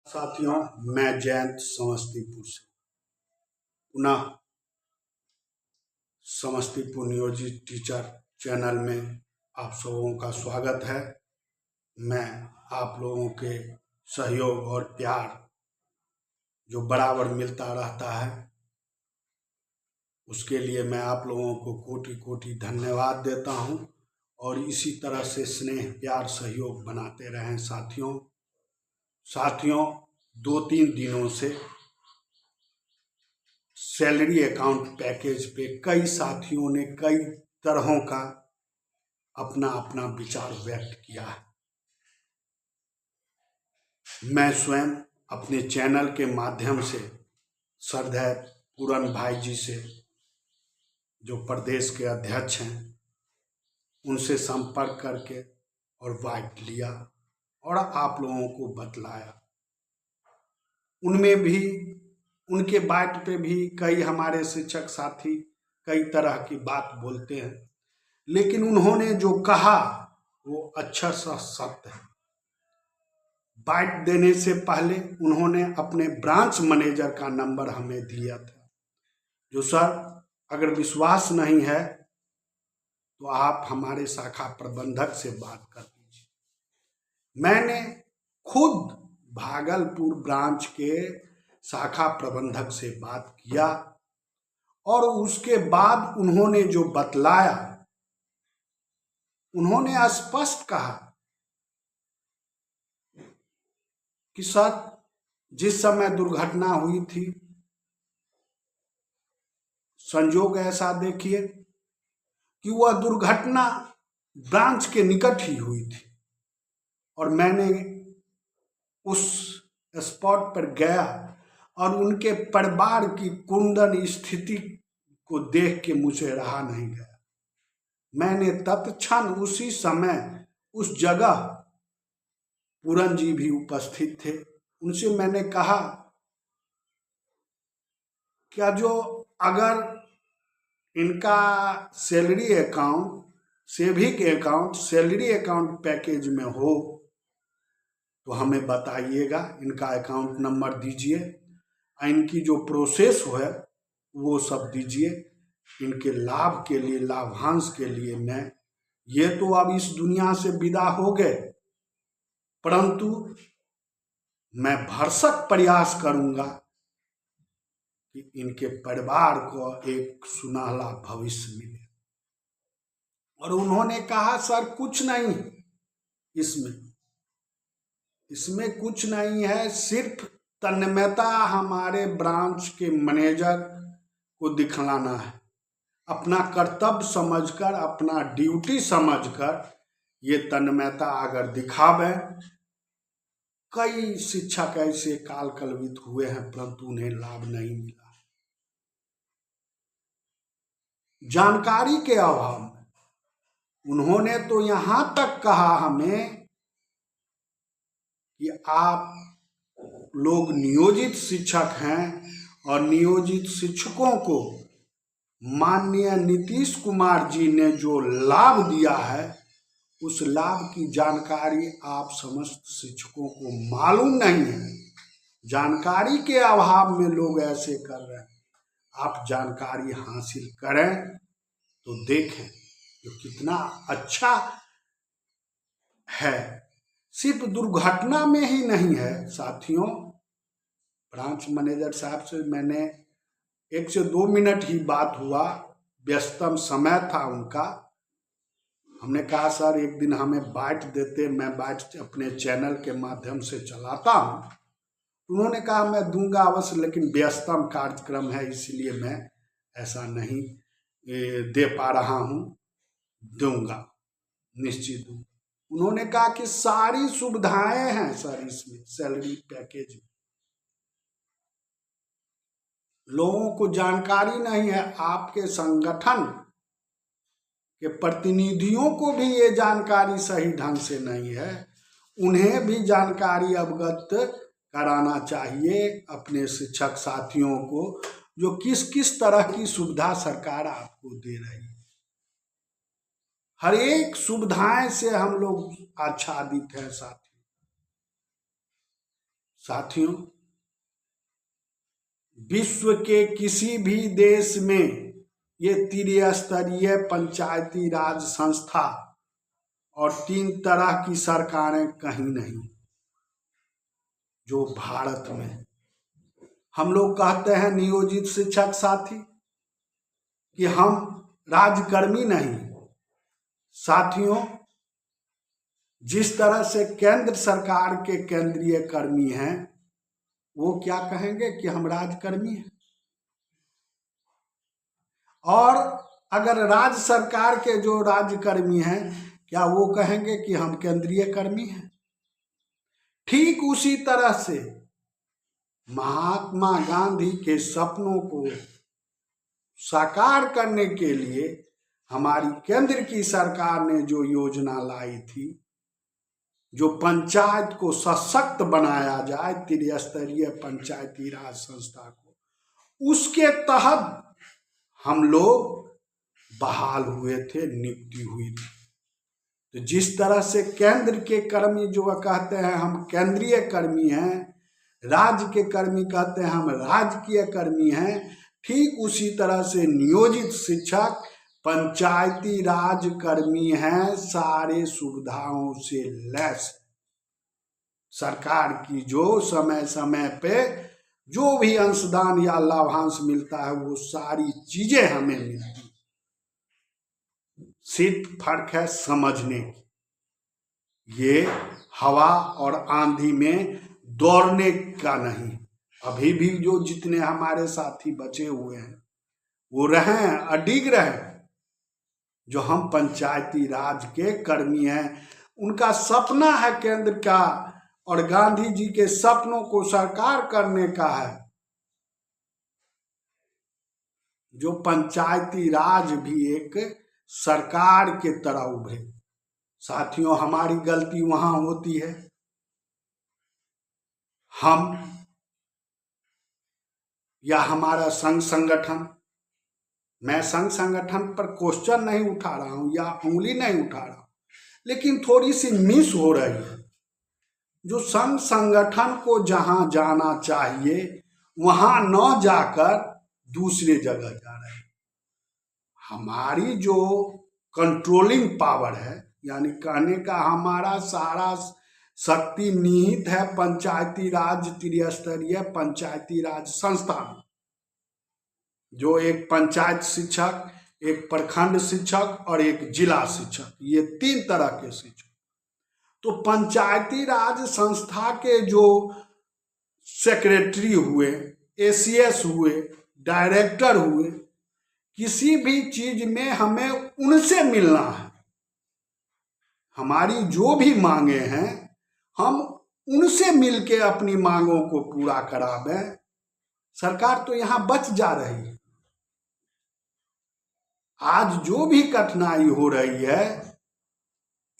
साथियों, मैं जयंत समस्तीपुर से पुनः समस्तीपुर नियोजित टीचर चैनल में आप सबों का स्वागत है। मैं आप लोगों के सहयोग और प्यार जो बराबर मिलता रहता है उसके लिए मैं आप लोगों को कोटि कोटि धन्यवाद देता हूं और इसी तरह से स्नेह प्यार सहयोग बनाते रहें। साथियों 2-3 दिनों से सैलरी अकाउंट पैकेज पे कई साथियों ने कई तरहों का अपना अपना विचार व्यक्त किया है। मैं स्वयं अपने चैनल के माध्यम से श्रद्धेय पूरन भाई जी से, जो प्रदेश के अध्यक्ष हैं, उनसे संपर्क करके और बाइट लिया और आप लोगों को बतलाया। उनमें भी उनके बाइट पे भी कई हमारे शिक्षक साथी कई तरह की बात बोलते हैं, लेकिन उन्होंने जो कहा वो अच्छा सा सत्य है। बाइट देने से पहले उन्होंने अपने ब्रांच मैनेजर का नंबर हमें दिया था, जो सर अगर विश्वास नहीं है तो आप हमारे शाखा प्रबंधक से बात कर लीजिए। मैंने खुद भागलपुर ब्रांच के शाखा प्रबंधक से बात किया और उसके बाद उन्होंने जो बतलाया, उन्होंने स्पष्ट कहा कि सर जिस समय दुर्घटना हुई थी, संजोग ऐसा देखिए कि वह दुर्घटना ब्रांच के निकट ही हुई थी और मैंने उस स्पॉट पर गया और उनके परिवार की कुंदन स्थिति को देख के मुझे रहा नहीं गया। मैंने तत्क्षण उसी समय उस जगह, पूरन जी भी उपस्थित थे, उनसे मैंने कहा क्या जो अगर इनका salary account, saving account, salary account package में हो तो हमें बताइएगा, इनका अकाउंट नंबर दीजिए, इनकी जो प्रोसेस है वो सब दीजिए। इनके लाभ के लिए, लाभांश के लिए मैं, ये तो अब इस दुनिया से विदा हो गए, परंतु मैं भरसक प्रयास करूंगा कि इनके परिवार को एक सुनहरा भविष्य मिले। और उन्होंने कहा सर कुछ नहीं, इसमें कुछ नहीं है, सिर्फ तन्मयता हमारे ब्रांच के मैनेजर को दिखलाना है। अपना कर्तव्य समझकर, अपना ड्यूटी समझकर ये तन्मयता अगर दिखावे। कई शिक्षक ऐसे काल कलवित हुए हैं परंतु उन्हें लाभ नहीं मिला। जानकारी के अभाव में उन्होंने तो यहां तक कहा हमें कि आप लोग नियोजित शिक्षक हैं और नियोजित शिक्षकों को माननीय नीतीश कुमार जी ने जो लाभ दिया है उस लाभ की जानकारी आप समस्त शिक्षकों को मालूम नहीं है। जानकारी के अभाव में लोग ऐसे कर रहे हैं। आप जानकारी हासिल करें तो देखें जो कितना अच्छा है। सिर्फ दुर्घटना में ही नहीं है साथियों, ब्रांच मैनेजर साहब से मैंने 1 से 2 मिनट ही बात हुआ, व्यस्तम समय था उनका। हमने कहा सर एक दिन हमें बाइट देते, मैं बाइट अपने चैनल के माध्यम से चलाता हूँ। उन्होंने कहा मैं दूंगा अवश्य, लेकिन व्यस्तम कार्यक्रम है इसलिए मैं ऐसा नहीं दे पा रहा हूँ, दूंगा, निश्चित दूंगा। उन्होंने कहा कि सारी सुविधाएं हैं सर इसमें, सैलरी पैकेज में। लोगों को जानकारी नहीं है, आपके संगठन के प्रतिनिधियों को भी ये जानकारी सही ढंग से नहीं है। उन्हें भी जानकारी अवगत कराना चाहिए अपने शिक्षक साथियों को, जो किस किस तरह की सुविधा सरकार आपको दे रही है। हर एक सुविधाएं से हम लोग आच्छादित हैं साथी। साथियों, विश्व के किसी भी देश में ये त्रिस्तरीय पंचायती राज संस्था और 3 तरह की सरकारें कहीं नहीं जो भारत में। हम लोग कहते हैं नियोजित शिक्षक साथी कि हम राजकर्मी नहीं। साथियों, जिस तरह से केंद्र सरकार के केंद्रीय कर्मी हैं वो क्या कहेंगे कि हम राजकर्मी हैं, और अगर राज्य सरकार के जो राज्यकर्मी हैं क्या वो कहेंगे कि हम केंद्रीय कर्मी हैं। ठीक उसी तरह से महात्मा गांधी के सपनों को साकार करने के लिए हमारी केंद्र की सरकार ने जो योजना लाई थी, जो पंचायत को सशक्त बनाया जाए, त्रिस्तरीय पंचायती राज संस्था को, उसके तहत हम लोग बहाल हुए थे, नियुक्ति हुई थी। तो जिस तरह से केंद्र के कर्मी जो कहते हैं हम केंद्रीय कर्मी हैं, राज्य के कर्मी कहते हैं हम राजकीय कर्मी हैं, ठीक उसी तरह से नियोजित शिक्षक पंचायती राज कर्मी हैं, सारे सुविधाओं से लैस। सरकार की जो समय समय पे जो भी अंशदान या लाभांश मिलता है वो सारी चीजें हमें मिलती। सिर्फ फर्क है समझने की। ये हवा और आंधी में दौड़ने का नहीं। अभी भी जो जितने हमारे साथी बचे हुए हैं वो रहें, अडिग रहें। जो हम पंचायती राज के कर्मी हैं, उनका सपना है केंद्र का और गांधी जी के सपनों को साकार करने का है। जो पंचायती राज भी एक सरकार के तरह उभरे। साथियों, हमारी गलती वहां होती है, हम या हमारा संघ संगठन, मैं संघ संगठन पर क्वेश्चन नहीं उठा रहा हूं या उंगली नहीं उठा रहा हूं, लेकिन थोड़ी सी मिस हो रही है। जो संघ संगठन को जहां जाना चाहिए वहां न जाकर दूसरे जगह जा रहे हैं। हमारी जो कंट्रोलिंग पावर है, यानी कहने का हमारा सारा शक्ति निहित है पंचायती राज, त्रिस्तरीय पंचायती राज संस्था में। जो एक पंचायत शिक्षक, एक प्रखंड शिक्षक और एक जिला शिक्षक, ये 3 तरह के शिक्षक। तो पंचायती राज संस्था के जो सेक्रेटरी हुए, एसीएस हुए, डायरेक्टर हुए, किसी भी चीज में हमें उनसे मिलना है। हमारी जो भी मांगे हैं हम उनसे मिलके अपनी मांगों को पूरा करावें। सरकार तो यहां बच जा रही है। आज जो भी कठिनाई हो रही है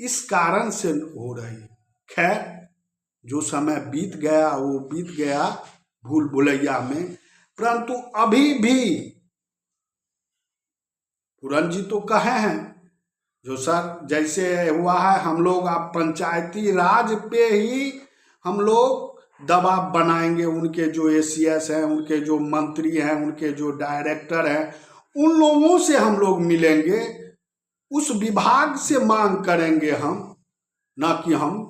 इस कारण से हो रही है। खैर, जो समय बीत गया वो बीत गया भूल भुलैया में, परंतु अभी भी पूरन जी तो कहे हैं जो सर जैसे हुआ है हम लोग अब पंचायती राज पे ही हम लोग दबाव बनाएंगे। उनके जो एसीएस हैं, उनके जो मंत्री हैं, उनके जो डायरेक्टर हैं, उन लोगों से हम लोग मिलेंगे, उस विभाग से मांग करेंगे हम, ना कि हम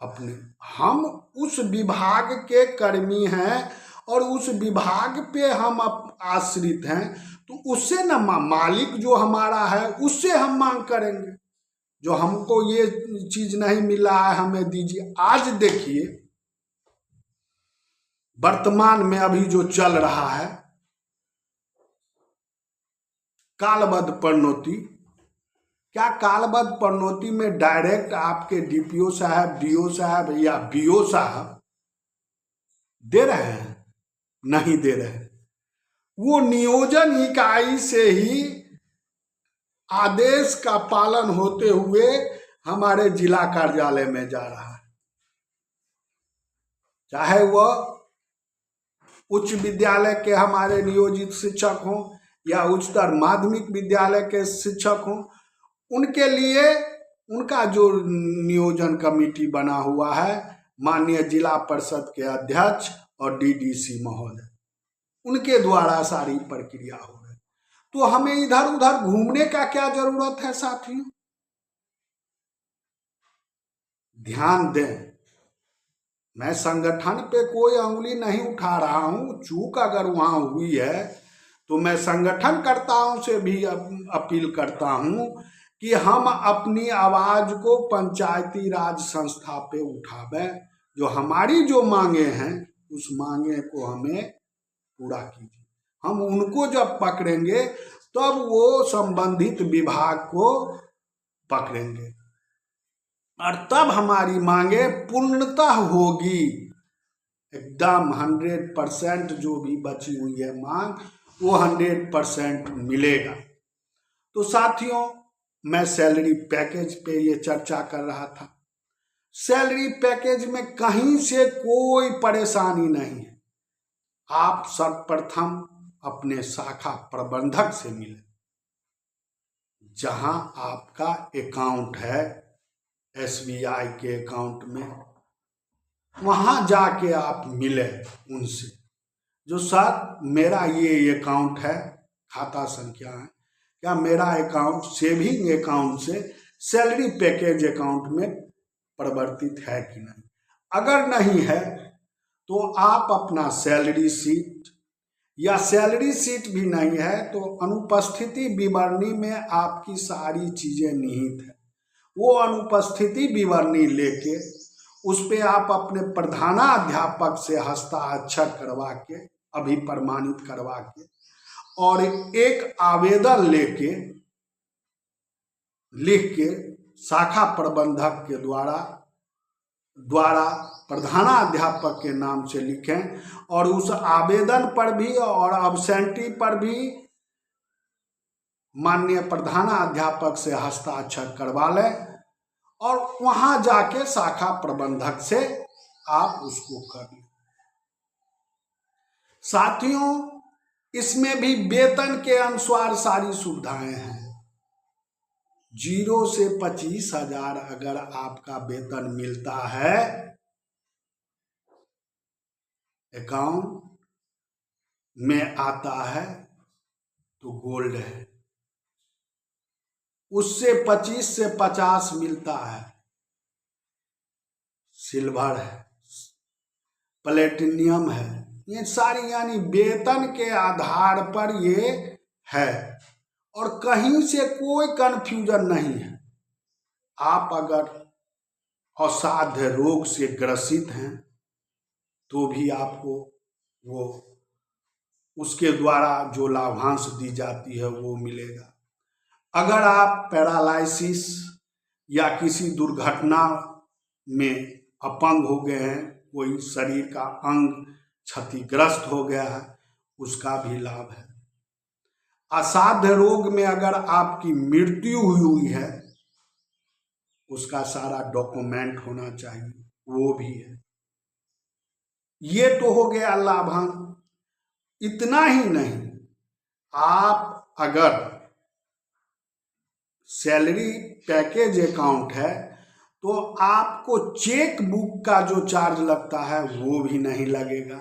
अपने। हम उस विभाग के कर्मी हैं और उस विभाग पे हम आश्रित हैं, तो उससे ना मालिक जो हमारा है उससे हम मांग करेंगे। जो हमको ये चीज नहीं मिला है हमें दीजिए। आज देखिए वर्तमान में अभी जो चल रहा है कालबद्ध प्रोन्नति, क्या कालबद्ध प्रोन्नति में डायरेक्ट आपके डीपीओ साहब, डीओ साहब या बीओ साहब दे रहे हैं? नहीं दे रहे। वो नियोजन इकाई से ही आदेश का पालन होते हुए हमारे जिला कार्यालय में जा रहा है। चाहे वह उच्च विद्यालय के हमारे नियोजित शिक्षक हों या उच्चतर माध्यमिक विद्यालय के शिक्षक हों, उनके लिए उनका जो नियोजन कमेटी बना हुआ है माननीय जिला परिषद के अध्यक्ष और डीडीसी महोदय, उनके द्वारा सारी प्रक्रिया हो रही। तो हमें इधर उधर घूमने का क्या जरूरत है साथियों? ध्यान दें, मैं संगठन पे कोई अंगुली नहीं उठा रहा हूं। चूक अगर वहां हुई है तो मैं संगठन कर्ताओं से भी अपील करता हूं कि हम अपनी आवाज को पंचायती राज संस्था पे उठावें। जो हमारी जो मांगे हैं उस मांगे को हमें पूरा कीजिए। हम उनको जब पकड़ेंगे तब वो संबंधित विभाग को पकड़ेंगे और तब हमारी मांगे पूर्णतः होगी। एकदम 100% जो भी बची हुई है मांग वो 100% मिलेगा। तो साथियों, मैं सैलरी पैकेज पे ये चर्चा कर रहा था। सैलरी पैकेज में कहीं से कोई परेशानी नहीं है। आप सर्वप्रथम अपने शाखा प्रबंधक से मिले, जहां आपका अकाउंट है SBI के अकाउंट में, वहां जाके आप मिले उनसे। जो सर मेरा ये अकाउंट है, खाता संख्या है, क्या मेरा अकाउंट सेविंग अकाउंट से सैलरी पैकेज अकाउंट में परिवर्तित है कि नहीं? अगर नहीं है तो आप अपना सैलरी सीट, या सैलरी सीट भी नहीं है तो अनुपस्थिति विवरणी में आपकी सारी चीजें निहित है। वो अनुपस्थिति विवरणी लेके उस पे आप अपने प्रधानाध्यापक से हस्ताक्षर करवा के, अभिप्रमाणित करवा के, और एक आवेदन लेके लिख के शाखा प्रबंधक के द्वारा प्रधानाध्यापक के नाम से लिखें और उस आवेदन पर भी और अब्सेंटी पर भी माननीय प्रधानाध्यापक से हस्ताक्षर करवा लें और वहां जाके शाखा प्रबंधक से आप उसको कर लें। साथियों, इसमें भी वेतन के अनुसार सारी सुविधाएं हैं। 0 से 25,000 अगर आपका वेतन मिलता है, अकाउंट में आता है तो गोल्ड है। उससे 25 से 50 मिलता है, सिल्वर है, प्लेटिनियम है। ये सारी यानी वेतन के आधार पर ये है और कहीं से कोई कंफ्यूजन नहीं है। आप अगर असाध्य रोग से ग्रसित हैं तो भी आपको वो उसके द्वारा जो लाभांश दी जाती है वो मिलेगा। अगर आप पैरालाइसिस या किसी दुर्घटना में अपंग हो गए हैं, कोई शरीर का अंग क्षतिग्रस्त हो गया है, उसका भी लाभ है। असाध्य रोग में अगर आपकी मृत्यु हुई है, उसका सारा डॉक्यूमेंट होना चाहिए, वो भी है। ये तो हो गया लाभांश। इतना ही नहीं, आप अगर सैलरी पैकेज अकाउंट है तो आपको चेक बुक का जो चार्ज लगता है वो भी नहीं लगेगा।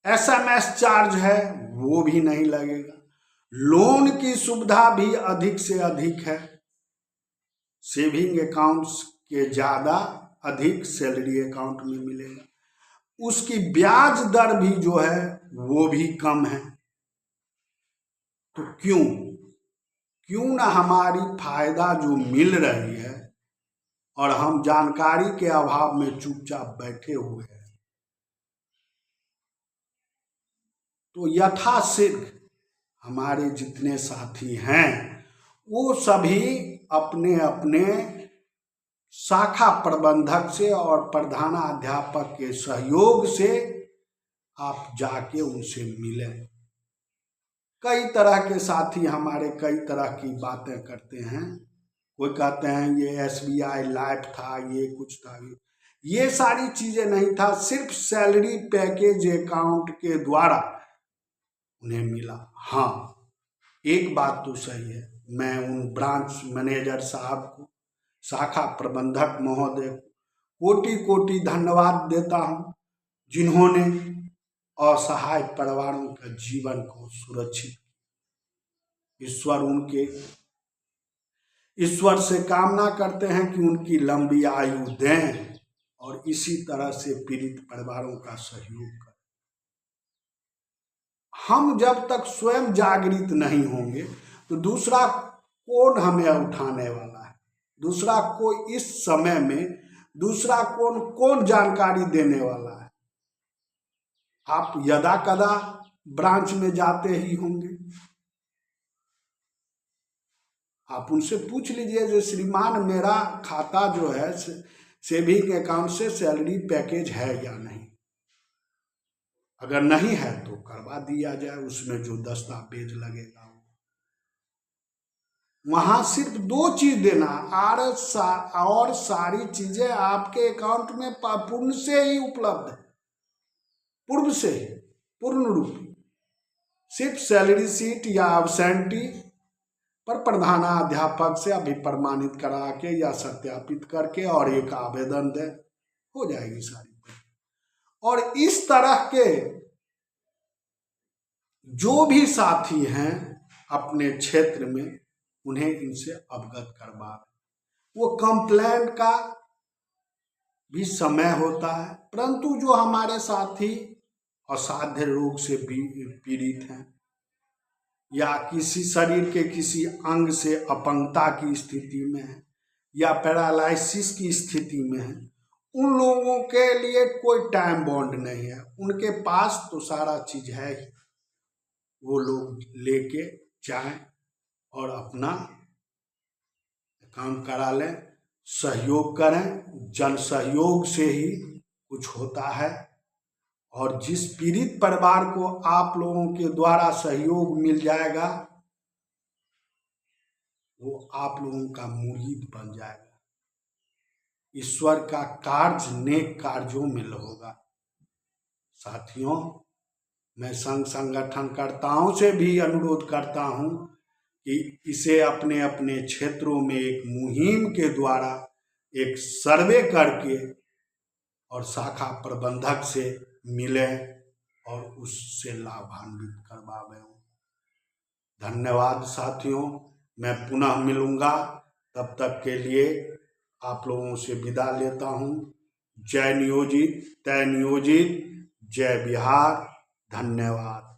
SMS चार्ज है वो भी नहीं लगेगा। लोन की सुविधा भी अधिक से अधिक है। सेविंग अकाउंट्स के ज्यादा अधिक सैलरी अकाउंट में मिलेगा। उसकी ब्याज दर भी जो है वो भी कम है। तो क्यों ना हमारी फायदा जो मिल रही है और हम जानकारी के अभाव में चुपचाप बैठे हुए हैं, तो यथाशीघ्र हमारे जितने साथी हैं वो सभी अपने अपने शाखा प्रबंधक से और प्रधानाध्यापक के सहयोग से आप जाके उनसे मिलें। कई तरह के साथी हमारे कई तरह की बातें करते हैं। कोई कहते हैं ये SBI लाइफ था, ये कुछ था, ये सारी चीजें नहीं था। सिर्फ सैलरी पैकेज अकाउंट के द्वारा उन्हें मिला। हाँ, एक बात तो सही है, मैं उन ब्रांच मैनेजर साहब को शाखा प्रबंधक महोदय कोटि कोटि धन्यवाद देता हूँ, जिन्होंने असहाय परिवारों के जीवन को सुरक्षित। ईश्वर से कामना करते हैं कि उनकी लंबी आयु दें और इसी तरह से पीड़ित परिवारों का सहयोग करें। हम जब तक स्वयं जागृत नहीं होंगे तो दूसरा कौन हमें उठाने वाला है? दूसरा कोई इस समय में दूसरा कौन जानकारी देने वाला है? आप यदा कदा ब्रांच में जाते ही होंगे, आप उनसे पूछ लीजिए जो श्रीमान मेरा खाता जो है सेविंग अकाउंट से सैलरी पैकेज है या नहीं। अगर नहीं है तो करवा दिया जाए, उसमें जो दस्तावेज लगेगा वहां सिर्फ 2 चीज देना और सारी चीजें आपके अकाउंट में पूर्ण से ही उपलब्ध है, पूर्व से ही पूर्ण रूप। सिर्फ सैलरी शीट या एब्सेंटी पर प्रधानाध्यापक से अभी प्रमाणित करा के या सत्यापित करके और एक आवेदन दे, हो जाएगी सारी। और इस तरह के जो भी साथी हैं अपने क्षेत्र में, उन्हें इनसे अवगत करवा। वो कंप्लेंट का भी समय होता है, परंतु जो हमारे साथी असाध्य रोग से पीड़ित हैं या किसी शरीर के किसी अंग से अपंगता की स्थिति में है या पैरालिसिस की स्थिति में है, उन लोगों के लिए कोई टाइम बॉन्ड नहीं है। उनके पास तो सारा चीज है ही, वो लोग लेके जाएं और अपना काम करा लें, सहयोग करें। जन सहयोग से ही कुछ होता है और जिस पीड़ित परिवार को आप लोगों के द्वारा सहयोग मिल जाएगा वो आप लोगों का मुरीद बन जाएगा। ईश्वर का कार्य नेक कार्यों में होगा। साथियों, मैं संघ संगठनकर्ताओं से भी अनुरोध करता हूं कि इसे अपने अपने क्षेत्रों में एक मुहिम के द्वारा एक सर्वे करके और शाखा प्रबंधक से मिले और उससे लाभान्वित करवावे। धन्यवाद साथियों, मैं पुनः मिलूंगा, तब तक के लिए आप लोगों से विदा लेता हूं। जय नियोजित, तय नियोजित, जय बिहार। धन्यवाद।